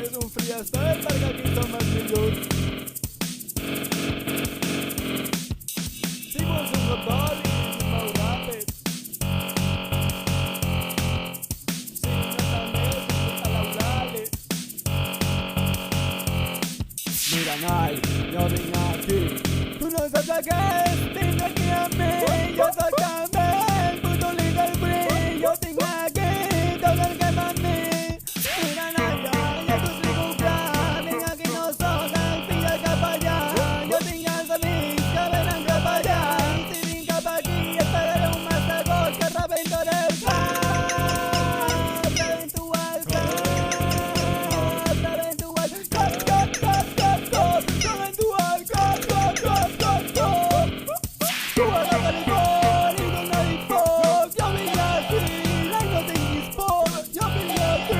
És un freestyle perquè aquí som els millors. Si vols un reboli, molt ràpid. Si no també, a l'Eulali. Mira, noi, jo vinc aquí. Tu no saps què és, vine aquí amb mi. Jo soc també el puto líder free. Jo tinc aquí tot el que m'han dit. Mira, noia, ja t'ho explico clar. Vinc aquí, no soc el fill del capellà. Jo tinc els amics que venen cap allà. I si vinc cap aquí esperaré un mastegós que rebentaré el cap. Rebento el cap. Rebento el cap, cap, cap, cap, cap. Rebento el cap, cap, cap, cap, cap. Tu a la Califòrnia no n'hi foc. Jo vinc aquí, no tinguis por. Jo vinc aquí,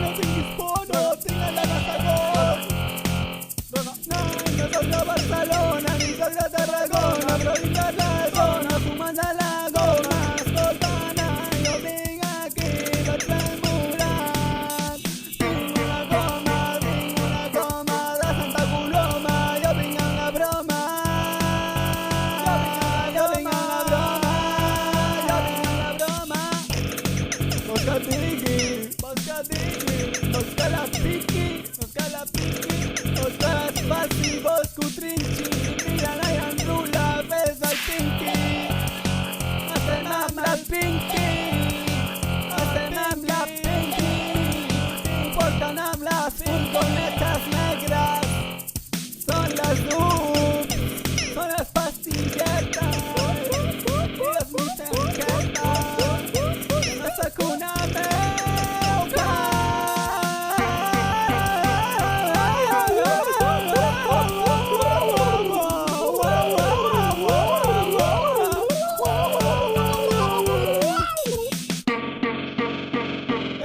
no tinguis por. No tinc el mastegós. No soc de Barcelona ni soc de Tarragona, però vinc de la zona fumant de la goma. Escolta, noi, jo vinc aquí, vaig tremolant. Tinc una goma de Santa Coloma. Jo vinc amb la broma. Jo vinc amb la broma. Jo vinc amb la broma. Vols que digui, vols que digui, vols que la piqui, vols que la piqui, vols que es faci, vols que ho trinxi. Mira, noia, enrula, fes el pinky. Estem amb la pinky. Estem amb la pinky. Porten amb les furgonetes negres. Són les ups, són les pastilletes. I les misenquetes. No sóc una meuca.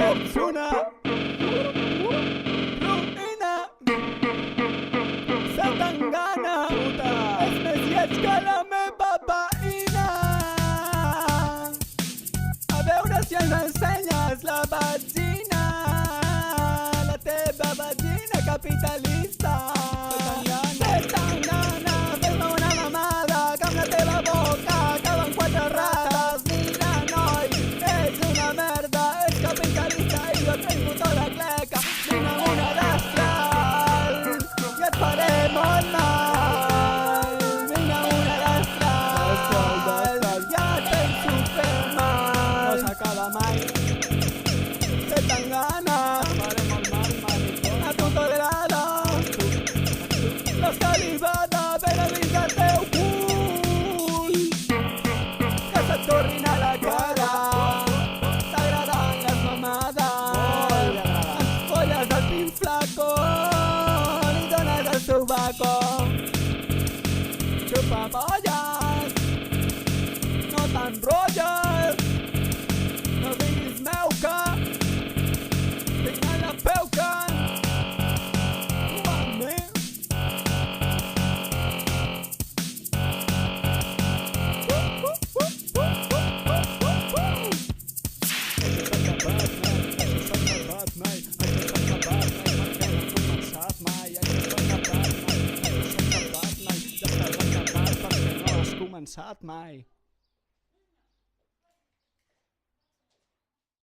Ets una ruïna. Se t'engana, puta. És més lleig que la meva veïna. A veure si ens ensenyes la vagina. La teva vagina capitalista. Se t'engana, fes-me una mamada que amb la teva boca acaben 4 rates. Mira, noi, ets una merda, ets capitalista i jo trenco tota la cleca. Vine amb una destral i et faré molt mal. Vine amb una destral, ja et penso fer mal. No s'acaba mai. Se t'engana, a tu t'agrada. La salivada ve dins del teu cul. Que se't tornin a la cara. T'agraden les mamades. Ens folles del pin flaco. Li dones el sobaco. Xupa polles. No t'enrotlles. No diguis meuca. Vinc a la peuca. Mami. Començat mai.